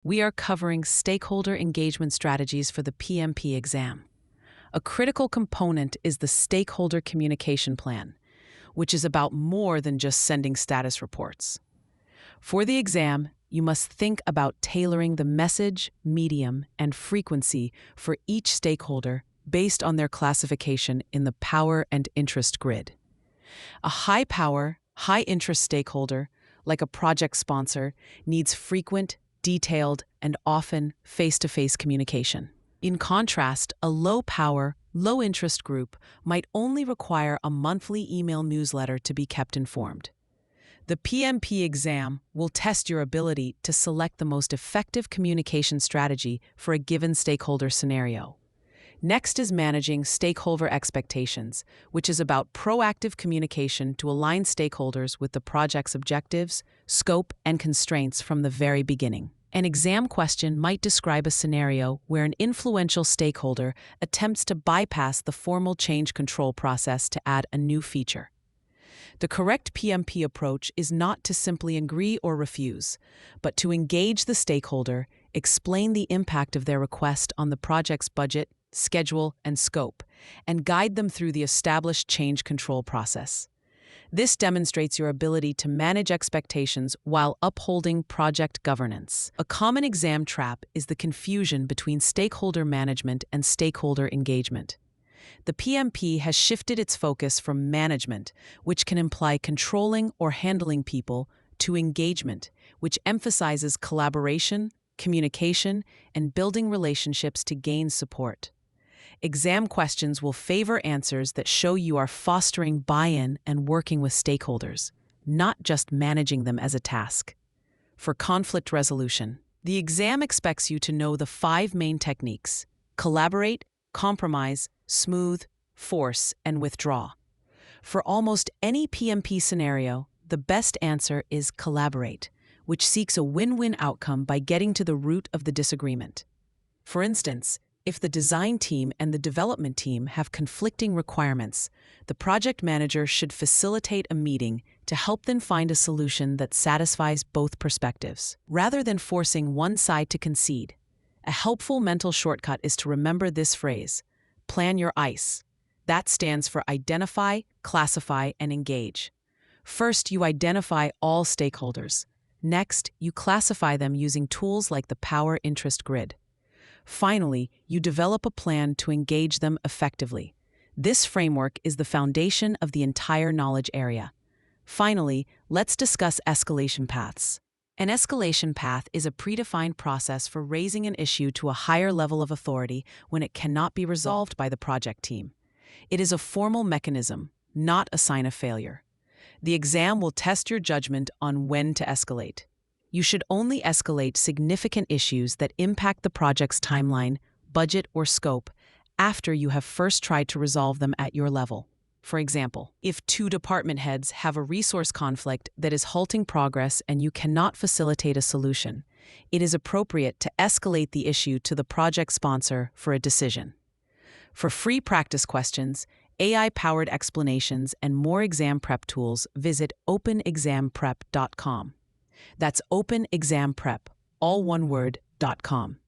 we are covering stakeholder engagement strategies for the PMP exam. A critical component is the stakeholder communication plan, which is about more than just sending status reports. For the exam, you must think about tailoring the message, medium, and frequency for each stakeholder based on their classification in the power and interest grid. A high-power, high-interest stakeholder, like a project sponsor, needs frequent, detailed, and often face-to-face communication. In contrast, a low-power, low-interest group might only require a monthly email newsletter to be kept informed. The PMP exam will test your ability to select the most effective communication strategy for a given stakeholder scenario. Next is managing stakeholder expectations, which is about proactive communication to align stakeholders with the project's objectives, scope, and constraints from the very beginning. An exam question might describe a scenario where an influential stakeholder attempts to bypass the formal change control process to add a new feature. The correct PMP approach is not to simply agree or refuse, but to engage the stakeholder, explain the impact of their request on the project's budget, schedule, and scope, and guide them through the established change control process. This demonstrates your ability to manage expectations while upholding project governance. A common exam trap is the confusion between stakeholder management and stakeholder engagement. The PMP has shifted its focus from management, which can imply controlling or handling people, to engagement, which emphasizes collaboration, communication, and building relationships to gain support. Exam questions will favor answers that show you are fostering buy-in and working with stakeholders, not just managing them as a task. For conflict resolution, the exam expects you to know the 5 main techniques: collaborate, compromise, smooth, force, and withdraw. For almost any PMP scenario, the best answer is collaborate, which seeks a win-win outcome by getting to the root of the disagreement. For instance, if the design team and the development team have conflicting requirements, the project manager should facilitate a meeting to help them find a solution that satisfies both perspectives, rather than forcing one side to concede. A helpful mental shortcut is to remember this phrase: plan your ICE. That stands for identify, classify, and engage. First, you identify all stakeholders. Next, you classify them using tools like the power interest grid. Finally, you develop a plan to engage them effectively. This framework is the foundation of the entire knowledge area. Finally, let's discuss escalation paths. An escalation path is a predefined process for raising an issue to a higher level of authority when it cannot be resolved by the project team. It is a formal mechanism, not a sign of failure. The exam will test your judgment on when to escalate. You should only escalate significant issues that impact the project's timeline, budget, or scope after you have first tried to resolve them at your level. For example, if 2 department heads have a resource conflict that is halting progress and you cannot facilitate a solution, it is appropriate to escalate the issue to the project sponsor for a decision. For free practice questions, AI-powered explanations, and more exam prep tools, visit openexamprep.com. That's openexamprep, all one word, .com.